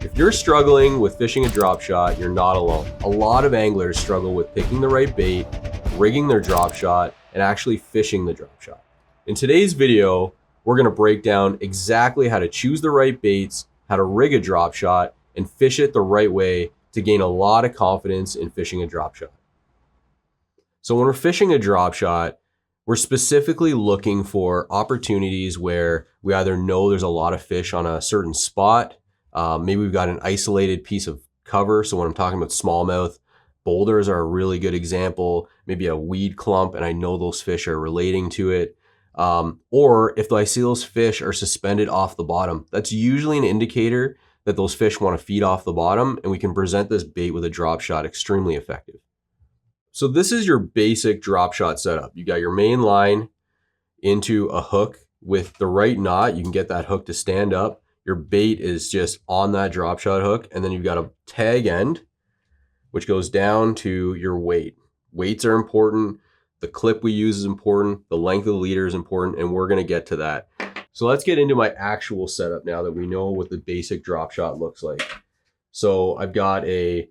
If you're struggling with fishing a drop shot, you're not alone. A lot of anglers struggle with picking the right bait, rigging their drop shot, and actually fishing the drop shot. In today's video, we're going to break down exactly how to choose the right baits, how to rig a drop shot, and fish it the right way to gain a lot of confidence in fishing a drop shot. So when we're fishing a drop shot, we're specifically looking for opportunities where we either know there's a lot of fish on a certain spot. Maybe we've got an isolated piece of cover. So when I'm talking about smallmouth, boulders are a really good example. Maybe a weed clump, and I know those fish are relating to it. Or if I see those fish are suspended off the bottom, that's usually an indicator that those fish want to feed off the bottom, and we can present this bait with a drop shot extremely effective. So this is your basic drop shot setup. You got your main line into a hook with the right knot. You can get that hook to stand up. Your bait is just on that drop shot hook, and then you've got a tag end, which goes down to your weight. Weights are important. The clip we use is important. The length of the leader is important, and we're going to get to that. So let's get into my actual setup now that we know what the basic drop shot looks like. So I've got a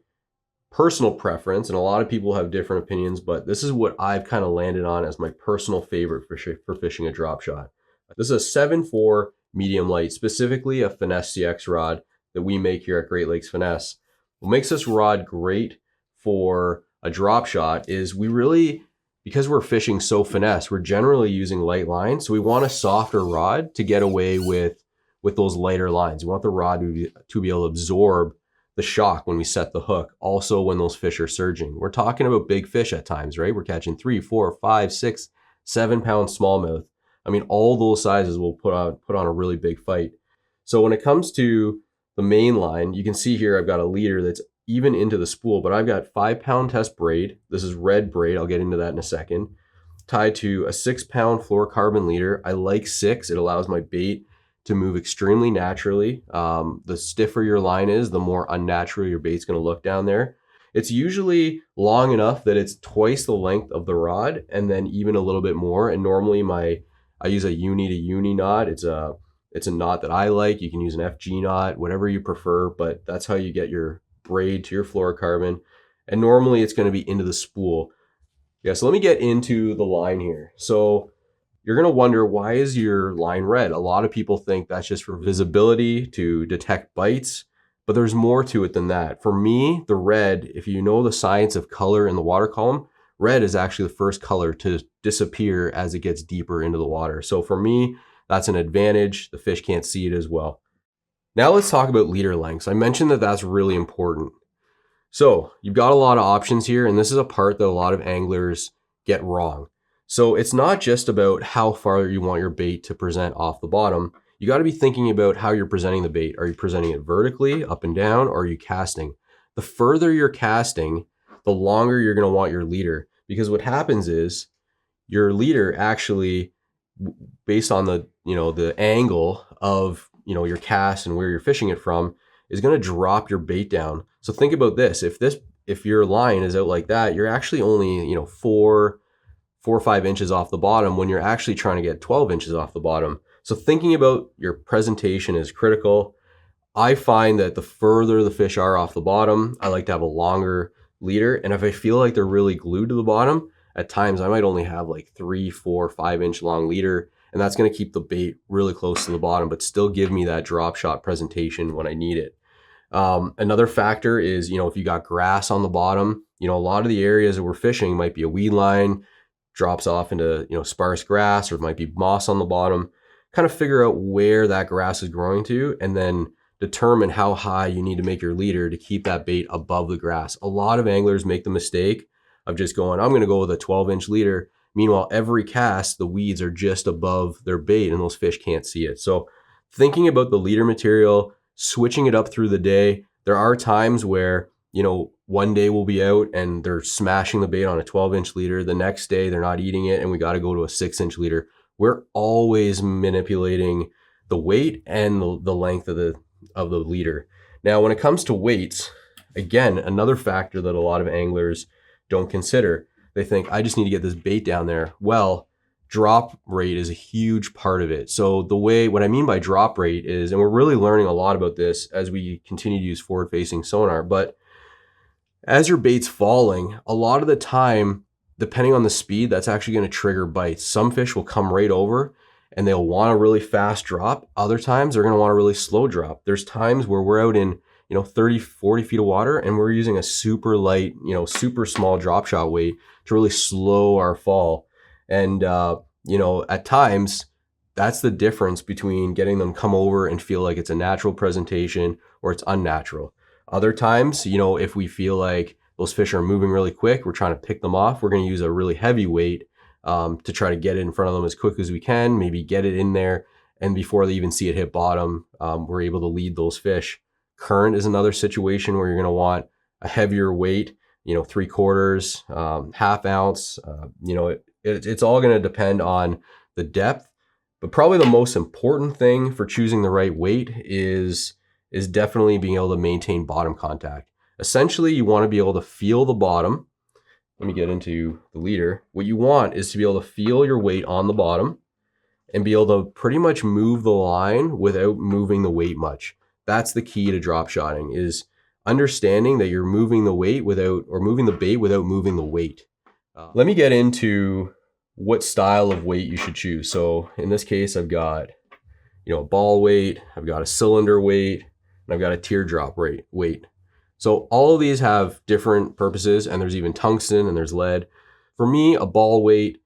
personal preference, and a lot of people have different opinions, but this is what I've kind of landed on as my personal favorite for fishing a drop shot. This is a 7.4 medium light, specifically a Finesse CX rod that we make here at Great Lakes Finesse. What makes this rod great for a drop shot is because we're fishing so finesse, we're generally using light lines. So we want a softer rod to get away with those lighter lines. We want the rod to be able to absorb the shock when we set the hook. Also when those fish are surging. We're talking about big fish at times, right? We're catching 3, 4, 5, 6, 7 pound smallmouth. I mean, all those sizes will put on a really big fight. So when it comes to the main line, you can see here I've got a leader that's even into the spool, but I've got 5 pound test braid. This is red braid. I'll get into that in a second. Tied to a 6 pound fluorocarbon leader. I like 6. It allows my bait to move extremely naturally. The stiffer your line is, the more unnatural your bait's going to look down there. It's usually long enough that it's twice the length of the rod, and then even a little bit more. And normally I use a uni to uni knot. It's a knot that I like. You can use an FG knot, whatever you prefer, but that's how you get your braid to your fluorocarbon. And normally it's going to be into the spool. Yeah, so let me get into the line here. So you're going to wonder, why is your line red? A lot of people think that's just for visibility, to detect bites, but there's more to it than that. For me, the red, if you know the science of color in the water column, red is actually the first color to disappear as it gets deeper into the water. So for me, that's an advantage. The fish can't see it as well. Now let's talk about leader lengths. I mentioned that that's really important. So you've got a lot of options here, and this is a part that a lot of anglers get wrong. So it's not just about how far you want your bait to present off the bottom. You got to be thinking about how you're presenting the bait. Are you presenting it vertically, up and down, or are you casting? The further you're casting, the longer you're going to want your leader, because what happens is your leader actually, based on the angle of your cast and where you're fishing it from, is going to drop your bait down. So think about this: if your line is out like that, you're actually only 4 or 5 inches off the bottom when you're actually trying to get 12 inches off the bottom. So thinking about your presentation is critical. I find that the further the fish are off the bottom, I like to have a longer leader. And if I feel like they're really glued to the bottom, at times I might only have like 3, 4, 5 inch long leader, and that's going to keep the bait really close to the bottom, but still give me that drop shot presentation when I need it. Another factor is, if you got grass on the bottom, a lot of the areas that we're fishing might be a weed line, drops off into, sparse grass, or it might be moss on the bottom. Kind of figure out where that grass is growing to, and then determine how high you need to make your leader to keep that bait above the grass. A lot of anglers make the mistake of just going, I'm going to go with a 12-inch leader. Meanwhile, every cast, the weeds are just above their bait and those fish can't see it. So thinking about the leader material, switching it up through the day. There are times where, one day we'll be out and they're smashing the bait on a 12-inch leader. The next day they're not eating it and we got to go to a 6-inch leader. We're always manipulating the weight and the length of the leader. Now, when it comes to weights, again, another factor that a lot of anglers don't consider. They think, I just need to get this bait down there. Well, drop rate is a huge part of it. So what I mean by drop rate is, and we're really learning a lot about this as we continue to use forward facing sonar, but as your bait's falling, a lot of the time, depending on the speed, that's actually going to trigger bites. Some fish will come right over and they'll want a really fast drop. Other times they're going to want a really slow drop. There's times where we're out in 30, 40 feet of water and we're using a super light, super small drop shot weight to really slow our fall. And, at times that's the difference between getting them come over and feel like it's a natural presentation or it's unnatural. Other times, if we feel like those fish are moving really quick, we're trying to pick them off, we're going to use a really heavy weight to try to get it in front of them as quick as we can, maybe get it in there. And before they even see it hit bottom, we're able to lead those fish. Current is another situation where you're going to want a heavier weight, 3/4, half ounce. It's all going to depend on the depth. But probably the most important thing for choosing the right weight is definitely being able to maintain bottom contact. Essentially, you want to be able to feel the bottom. Let me get into the leader. What you want is to be able to feel your weight on the bottom and be able to pretty much move the line without moving the weight much. That's the key to drop shotting, is understanding that you're moving the weight moving the bait without moving the weight. Let me get into what style of weight you should choose. So in this case, I've got a ball weight, I've got a cylinder weight, and I've got a teardrop weight. So all of these have different purposes, and there's even tungsten and there's lead. For me, a ball weight,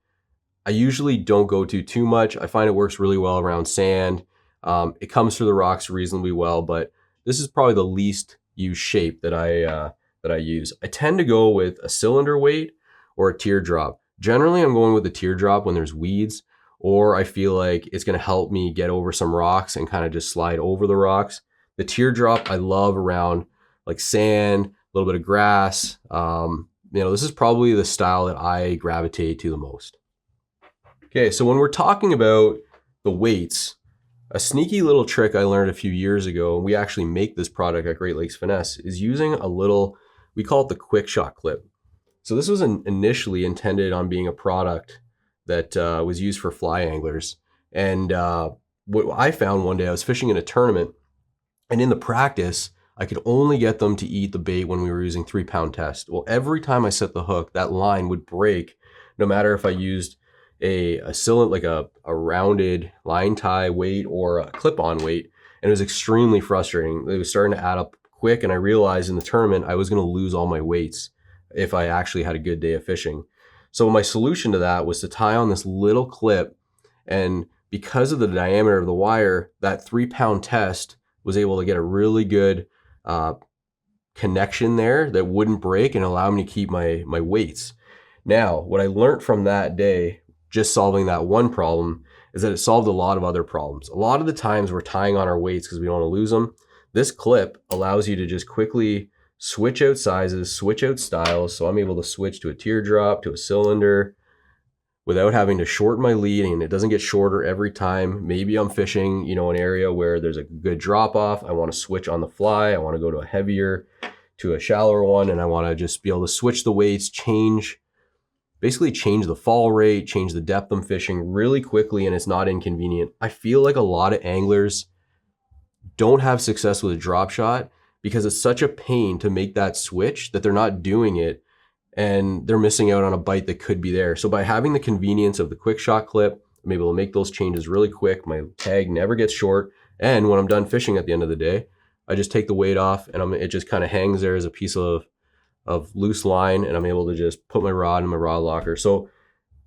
I usually don't go to too much. I find it works really well around sand. It comes through the rocks reasonably well, but this is probably the least used shape that I use. I tend to go with a cylinder weight or a teardrop. Generally, I'm going with the teardrop when there's weeds, or I feel like it's going to help me get over some rocks and kind of just slide over the rocks. The teardrop I love around like sand, a little bit of grass. This is probably the style that I gravitate to the most. Okay, so when we're talking about the weights, a sneaky little trick I learned a few years ago, and we actually make this product at Great Lakes Finesse, is using a little, we call it the quick shot clip. So this was initially intended on being a product that was used for fly anglers. And what I found one day, I was fishing in a tournament, and in the practice, I could only get them to eat the bait when we were using 3-pound test. Well, every time I set the hook, that line would break, no matter if I used a cylinder, like a rounded line tie weight or a clip-on weight. And it was extremely frustrating. It was starting to add up quick, and I realized in the tournament I was going to lose all my weights if I actually had a good day of fishing. So my solution to that was to tie on this little clip, and because of the diameter of the wire, that 3-pound test was able to get a really good connection there that wouldn't break and allow me to keep my weights. Now, what I learned from that day, just solving that one problem, is that it solved a lot of other problems. A lot of the times we're tying on our weights because we don't want to lose them. This clip allows you to just quickly switch out sizes, switch out styles. So I'm able to switch to a teardrop, to a cylinder, without having to shorten my lead, and it doesn't get shorter every time. Maybe I'm fishing, an area where there's a good drop off. I want to switch on the fly. I want to go to a heavier, to a shallower one, and I want to just be able to switch the weights, basically change the fall rate, change the depth I'm fishing really quickly, and it's not inconvenient. I feel like a lot of anglers don't have success with a drop shot because it's such a pain to make that switch that they're not doing it, and they're missing out on a bite that could be there. So by having the convenience of the quick shot clip, I'm able to make those changes really quick. My tag never gets short. And when I'm done fishing at the end of the day, I just take the weight off, and it just kind of hangs there as a piece of loose line, and I'm able to just put my rod in my rod locker. So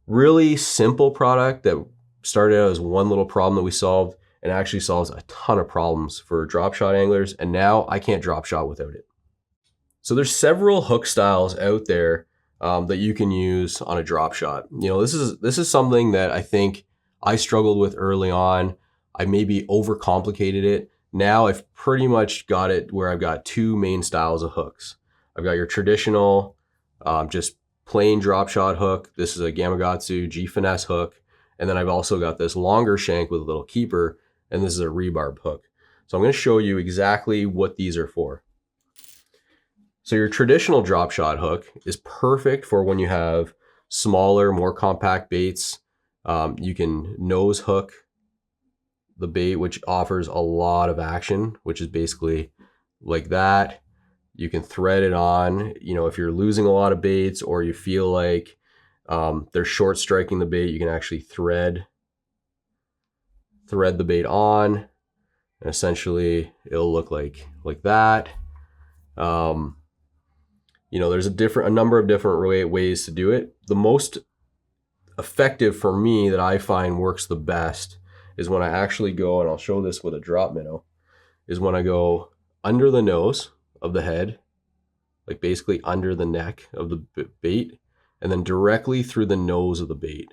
really simple product that started out as one little problem that we solved, and actually solves a ton of problems for drop shot anglers. And now I can't drop shot without it. So there's several hook styles out there that you can use on a drop shot. This is something that I think I struggled with early on. I maybe overcomplicated it. Now I've pretty much got it where I've got two main styles of hooks. I've got your traditional, just plain drop shot hook. This is a Gamakatsu G Finesse hook. And then I've also got this longer shank with a little keeper, and this is a rebarb hook. So I'm going to show you exactly what these are for. So your traditional drop shot hook is perfect for when you have smaller, more compact baits. You can nose hook the bait, which offers a lot of action, which is basically like that. You can thread it on, you know, if you're losing a lot of baits or you feel like they're short striking the bait, you can actually thread the bait on, and essentially it'll look like that. You know, there's a number of different ways to do it. The most effective for me that I find works the best is when I actually go, and I'll show this with a drop minnow, is when I go under the nose of the head, like basically under the neck of the bait, and then directly through the nose of the bait,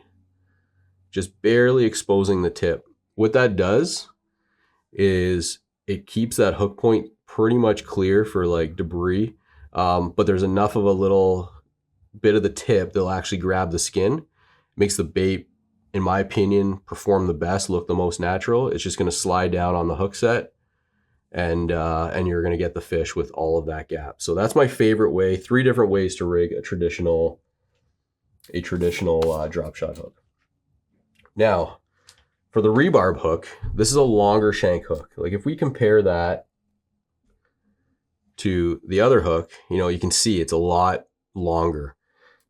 just barely exposing the tip. What that does is it keeps that hook point pretty much clear for like debris, but there's enough of a little bit of the tip that'll actually grab the skin. Makes the bait, in my opinion, perform the best, look the most natural. It's just going to slide down on the hook set, and you're going to get the fish with all of that gap. So that's my favorite way. 3 different ways to rig a traditional drop shot hook. Now, for the rebarb hook, this is a longer shank hook. Like if we compare that to the other hook, you know, you can see it's a lot longer.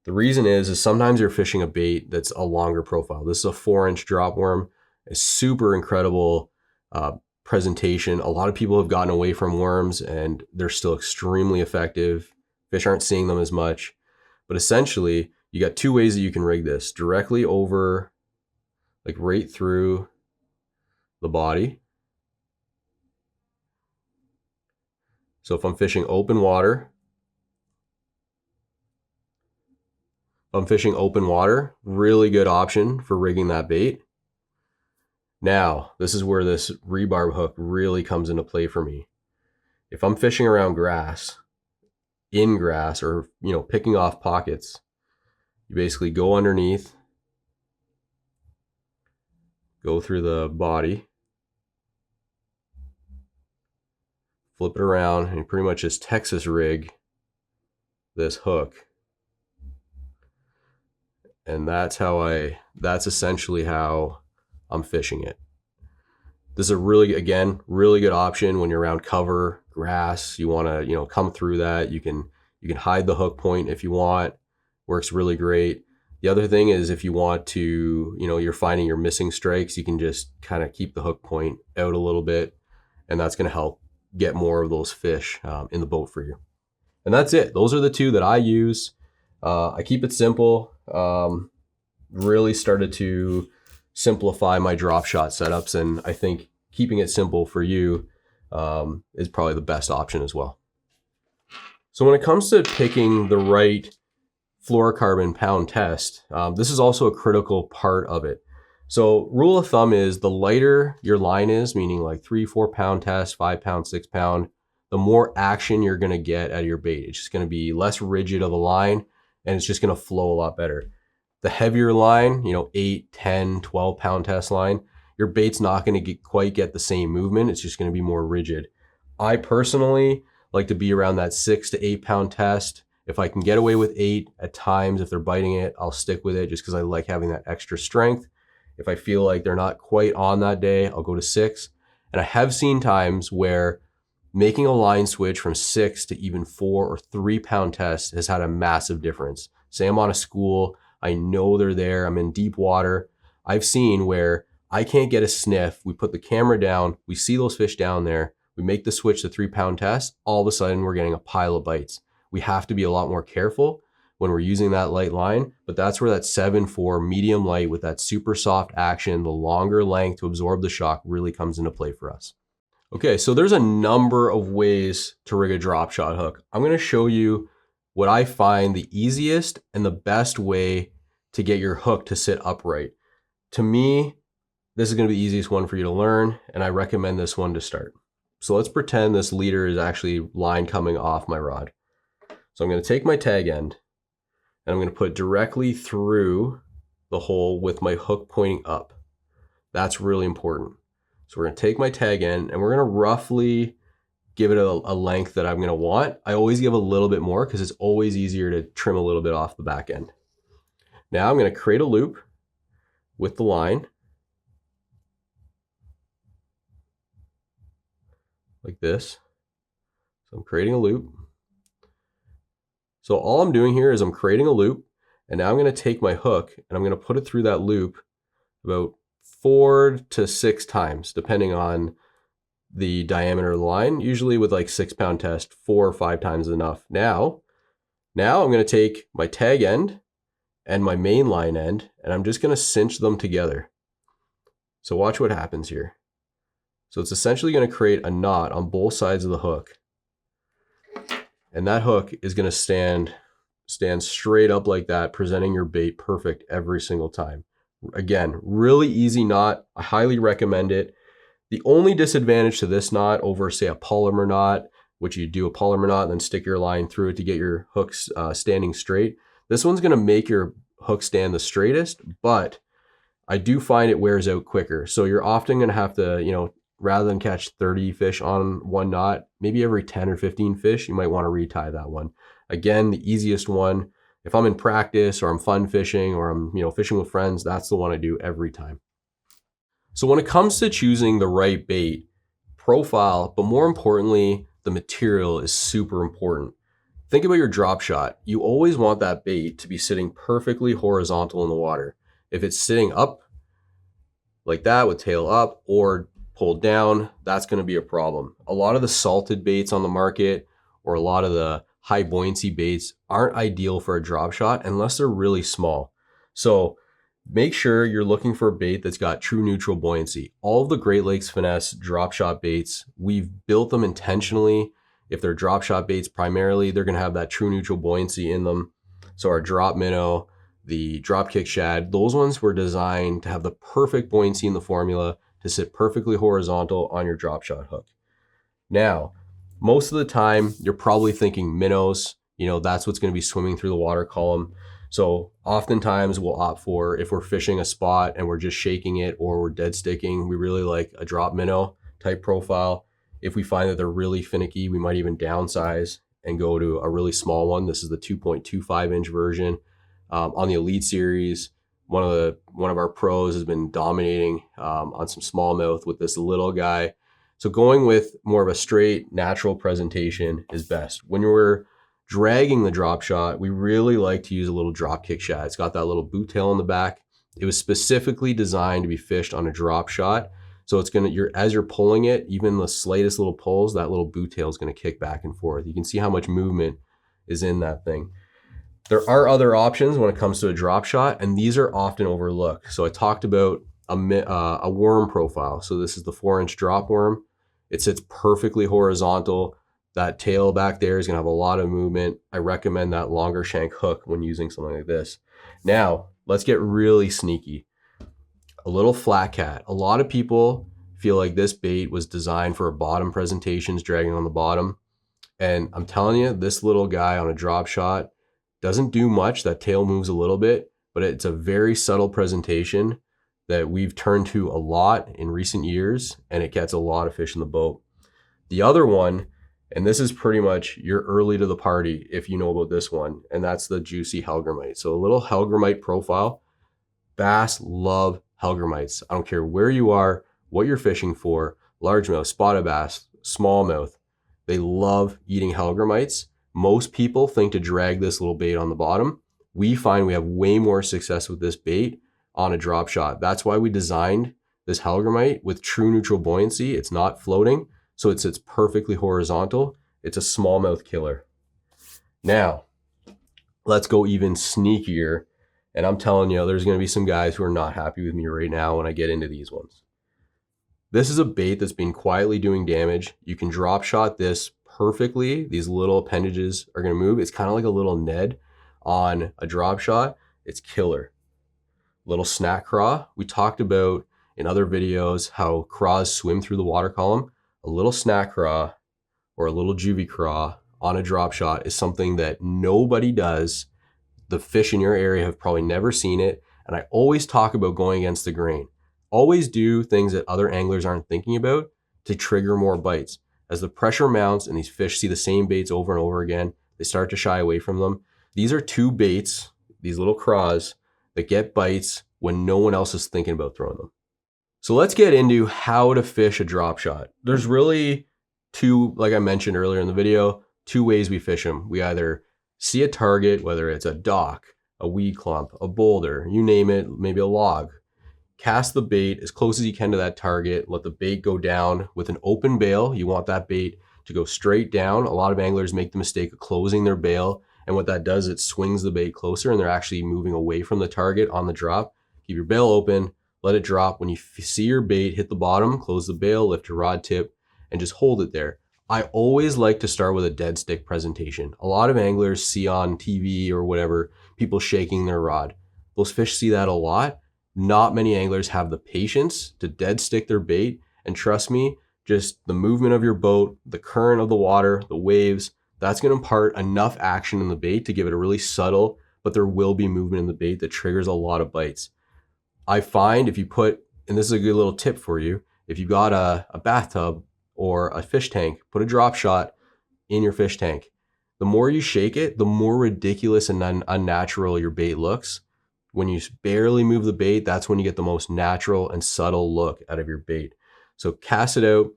The reason is sometimes you're fishing a bait that's a longer profile. This is a 4-inch drop worm, a super incredible presentation. A lot of people have gotten away from worms and they're still extremely effective. Fish aren't seeing them as much, but essentially you got 2 ways that you can rig this: directly over, like right through the body. So if I'm fishing open water, really good option for rigging that bait. Now, this is where this rebarb hook really comes into play for me. If I'm fishing around grass, in grass, or, you know, picking off pockets, you basically go underneath, go through the body, flip it around, and pretty much just Texas rig this hook. And that's essentially how I'm fishing it. This is a really good option when you're around cover, grass. You want to, you know, come through that. You can hide the hook point if you want. Works really great. The other thing is, if you want to, you know, you're finding you're missing strikes, you can just kind of keep the hook point out a little bit, and that's going to help get more of those fish in the boat for you. And that's it. Those are the 2 that I use. I keep it simple. Really started to simplify my drop shot setups, and I think keeping it simple for you is probably the best option as well. So when it comes to picking the right fluorocarbon pound test, this is also a critical part of it. So rule of thumb is the lighter your line is, meaning like 3-4 pound test, 5 pound, 6 pound, the more action you're going to get out of your bait. It's just going to be less rigid of a line, and it's just going to flow a lot better. The heavier line, you know, 8, 10, 12 pound test line, your bait's not going to quite get the same movement. It's just going to be more rigid. I personally like to be around that 6 to 8 pound test. If I can get away with 8 at times, if they're biting it, I'll stick with it just because I like having that extra strength. If I feel like they're not quite on that day, I'll go to 6. And I have seen times where making a line switch from 6 to even 4 or 3 pound test has had a massive difference. Say I'm on a school, I know they're there, I'm in deep water. I've seen where I can't get a sniff. We put the camera down, we see those fish down there, we make the switch to 3 pound test, all of a sudden we're getting a pile of bites. We have to be a lot more careful when we're using that light line, but that's where that 7-4 medium light with that super soft action, the longer length to absorb the shock, really comes into play for us. Okay, so there's a number of ways to rig a drop shot hook. I'm going to show you what I find the easiest and the best way to get your hook to sit upright. To me, this is going to be the easiest one for you to learn, and I recommend this one to start. So let's pretend this leader is actually line coming off my rod. So I'm going to take my tag end, and I'm going to put directly through the hole with my hook pointing up. That's really important. So we're going to take my tag end, and we're going to roughly give it a length that I'm going to want. I always give a little bit more because it's always easier to trim a little bit off the back end. Now I'm going to create a loop with the line like this. So I'm creating a loop. So all I'm doing here is I'm creating a loop, and now I'm going to take my hook and I'm going to put it through that loop about 4 to 6 times, depending on the diameter of the line. Usually with like 6-pound test, 4 or 5 times is enough. Now I'm going to take my tag end and my main line end, and I'm just going to cinch them together. So watch what happens here. So it's essentially going to create a knot on both sides of the hook. And that hook is going to stand straight up like that, presenting your bait perfect every single time. Again, really easy knot. I highly recommend it. The only disadvantage to this knot over, say, a polymer knot, which you do a polymer knot and then stick your line through it to get your hooks standing straight. This one's going to make your hook stand the straightest, but I do find it wears out quicker. So you're often going to have to, rather than catch 30 fish on one knot, maybe every 10 or 15 fish, you might want to retie that one. Again, the easiest one, if I'm in practice or I'm fun fishing or I'm, fishing with friends, that's the one I do every time. So when it comes to choosing the right bait, profile, but more importantly, the material is super important. Think about your drop shot. You always want that bait to be sitting perfectly horizontal in the water. If it's sitting up like that with tail up or pulled down, that's going to be a problem. A lot of the salted baits on the market or a lot of the high buoyancy baits aren't ideal for a drop shot unless they're really small. So make sure you're looking for a bait that's got true neutral buoyancy. All of the Great Lakes Finesse drop shot baits, we've built them intentionally. If they're drop shot baits primarily, they're going to have that true neutral buoyancy in them. So our drop minnow, the drop kick shad, those ones were designed to have the perfect buoyancy in the formula to sit perfectly horizontal on your drop shot hook. Now, most of the time, you're probably thinking minnows, that's what's going to be swimming through the water column. So oftentimes we'll opt for, if we're fishing a spot and we're just shaking it or we're dead sticking, we really like a drop minnow type profile. If we find that they're really finicky, we might even downsize and go to a really small one. This is the 2.25 inch version. On the Elite Series, one of our pros has been dominating on some smallmouth with this little guy. So going with more of a straight natural presentation is best. When we're dragging the drop shot, we really like to use a little drop kick shad. It's got that little boot tail in the back. It was specifically designed to be fished on a drop shot. So it's as you're pulling it, even the slightest little pulls, that little boot tail is going to kick back and forth. You can see how much movement is in that thing. There are other options when it comes to a drop shot, and these are often overlooked. So I talked about a worm profile. So this is the 4-inch drop worm. It sits perfectly horizontal. That tail back there is going to have a lot of movement. I recommend that longer shank hook when using something like this. Now, let's get really sneaky. A little flat cat. A lot of people feel like this bait was designed for bottom presentations, dragging on the bottom. And I'm telling you, this little guy on a drop shot doesn't do much. That tail moves a little bit, but it's a very subtle presentation that we've turned to a lot in recent years, and it gets a lot of fish in the boat. The other one, and this is pretty much you're early to the party if you know about this one, and that's the juicy hellgrammite. So a little hellgrammite profile. Bass love hellgrammites. I don't care where you are, what you're fishing for, largemouth, spotted bass, smallmouth. They love eating hellgrammites. Most people think to drag this little bait on the bottom. We find we have way more success with this bait on a drop shot. That's why we designed this hellgrammite with true neutral buoyancy. It's not floating, so it sits perfectly horizontal. It's a smallmouth killer. Now, let's go even sneakier. And I'm telling you, there's going to be some guys who are not happy with me right now when I get into these ones. This is a bait that's been quietly doing damage. You can drop shot this perfectly. These little appendages are going to move. It's kind of like a little Ned on a drop shot. It's killer. Little snack craw. We talked about in other videos how craws swim through the water column. A little snack craw or a little juvie craw on a drop shot is something that nobody does. The fish in your area have probably never seen it. And I always talk about going against the grain. Always do things that other anglers aren't thinking about to trigger more bites. As the pressure mounts and these fish see the same baits over and over again, they start to shy away from them. These are two baits, these little craws, that get bites when no one else is thinking about throwing them. So let's get into how to fish a drop shot. There's really two, like I mentioned earlier in the video, two ways we fish them. We either see a target, whether it's a dock, a weed clump, a boulder, you name it, maybe a log. Cast the bait as close as you can to that target. Let the bait go down with an open bail. You want that bait to go straight down. A lot of anglers make the mistake of closing their bail. And what that does, it swings the bait closer and they're actually moving away from the target on the drop. Keep your bail open, let it drop. When you see your bait hit the bottom, close the bail, lift your rod tip, and just hold it there. I always like to start with a dead stick presentation. A lot of anglers see on TV or whatever, people shaking their rod. Those fish see that a lot. Not many anglers have the patience to dead stick their bait. And trust me, just the movement of your boat, the current of the water, the waves, that's going to impart enough action in the bait to give it a really subtle, but there will be movement in the bait that triggers a lot of bites. I find if you put, and this is a good little tip for you, if you've got a bathtub or a fish tank, put a drop shot in your fish tank. The more you shake it, the more ridiculous and unnatural your bait looks. When you barely move the bait, that's when you get the most natural and subtle look out of your bait. So cast it out,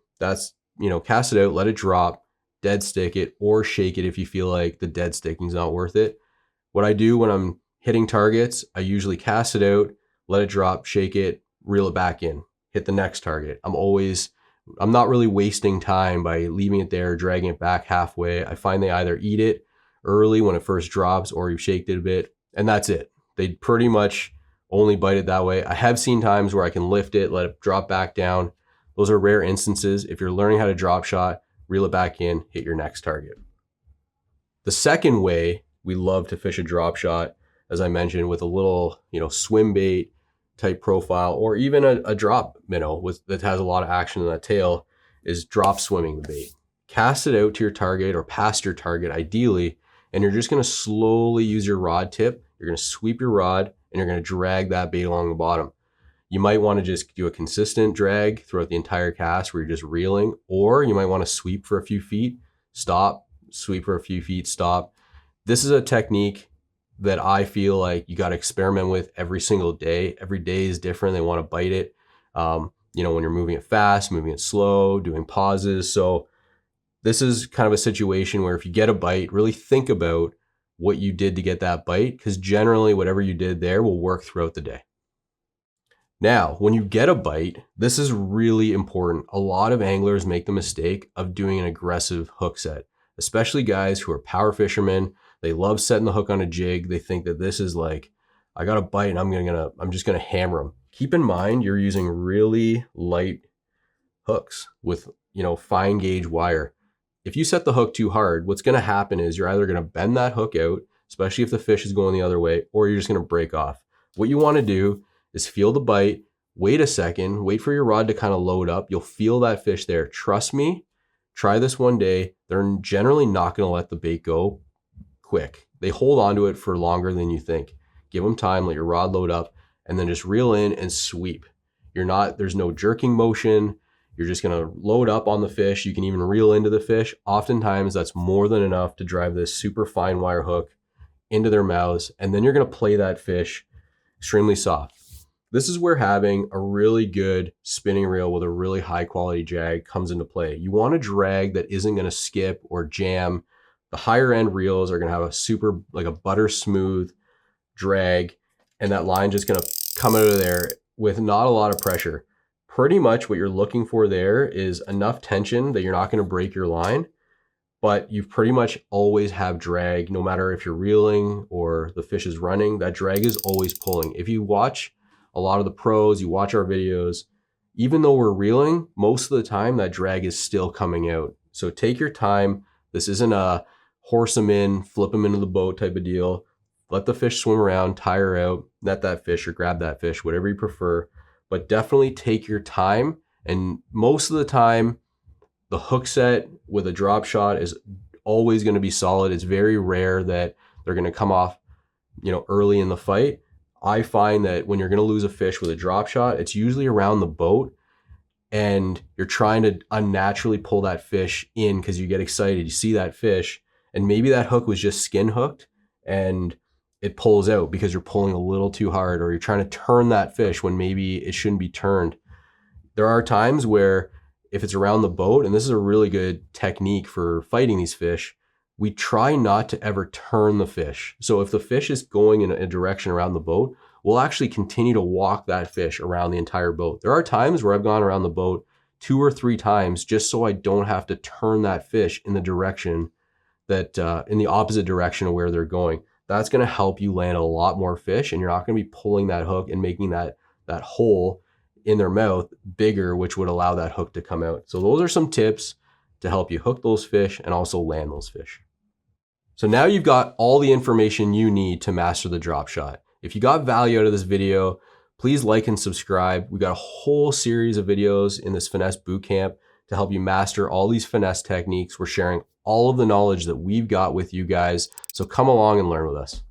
cast it out, let it drop, dead stick it, or shake it if you feel like the dead sticking is not worth it. What I do when I'm hitting targets, I usually cast it out, let it drop, shake it, reel it back in, hit the next target. I'm not really wasting time by leaving it there, dragging it back halfway. I find they either eat it early when it first drops or you've shaked it a bit, and that's it. They pretty much only bite it that way. I have seen times where I can lift it, let it drop back down. Those are rare instances. If you're learning how to drop shot, reel it back in, hit your next target. The second way we love to fish a drop shot, as I mentioned, with a little, swim bait type profile, or even a drop minnow that has a lot of action in that tail, is drop swimming the bait. Cast it out to your target or past your target ideally, and you're just going to slowly use your rod tip. You're going to sweep your rod and you're going to drag that bait along the bottom. You might want to just do a consistent drag throughout the entire cast where you're just reeling, or you might want to sweep for a few feet, stop, sweep for a few feet, stop. This is a technique that I feel like you got to experiment with every single day. Every day is different. They want to bite it. When you're moving it fast, moving it slow, doing pauses. So this is kind of a situation where if you get a bite, really think about what you did to get that bite, because generally whatever you did there will work throughout the day. Now, when you get a bite, this is really important. A lot of anglers make the mistake of doing an aggressive hook set, especially guys who are power fishermen. They love setting the hook on a jig. They think that this is like, I got a bite and I'm just gonna hammer them. Keep in mind, you're using really light hooks with, fine gauge wire. If you set the hook too hard, what's going to happen is you're either going to bend that hook out, especially if the fish is going the other way, or you're just going to break off. What you want to do is feel the bite, wait a second, wait for your rod to kind of load up. You'll feel that fish there. Trust me, try this one day. They're generally not going to let the bait go quick. They hold onto it for longer than you think. Give them time, let your rod load up, and then just reel in and sweep. There's no jerking motion. You're just going to load up on the fish. You can even reel into the fish. Oftentimes that's more than enough to drive this super fine wire hook into their mouths. And then you're going to play that fish extremely soft. This is where having a really good spinning reel with a really high quality jag comes into play. You want a drag that isn't going to skip or jam. The higher end reels are going to have a butter smooth drag, and that line just going to come out of there with not a lot of pressure. Pretty much what you're looking for there is enough tension that you're not going to break your line, but you pretty much always have drag, no matter if you're reeling or the fish is running. That drag is always pulling. If you watch a lot of the pros, you watch our videos, even though we're reeling, most of the time that drag is still coming out. So take your time. This isn't a horse them in, flip them into the boat type of deal. Let the fish swim around, tire out, net that fish or grab that fish, whatever you prefer. But definitely take your time. And most of the time, the hook set with a drop shot is always going to be solid. It's very rare that they're going to come off, early in the fight. I find that when you're going to lose a fish with a drop shot, it's usually around the boat and you're trying to unnaturally pull that fish in because you get excited. You see that fish and maybe that hook was just skin hooked and it pulls out because you're pulling a little too hard, or you're trying to turn that fish when maybe it shouldn't be turned. There are times where if it's around the boat, and this is a really good technique for fighting these fish, we try not to ever turn the fish. So if the fish is going in a direction around the boat, we'll actually continue to walk that fish around the entire boat. There are times where I've gone around the boat 2 or 3 times just so I don't have to turn that fish in the direction that, in the opposite direction of where they're going. That's gonna help you land a lot more fish, and you're not gonna be pulling that hook and making that hole in their mouth bigger, which would allow that hook to come out. So those are some tips to help you hook those fish and also land those fish. So now you've got all the information you need to master the drop shot. If you got value out of this video, please like and subscribe. We got a whole series of videos in this Finesse Bootcamp to help you master all these finesse techniques. We're sharing all of the knowledge that we've got with you guys. So come along and learn with us.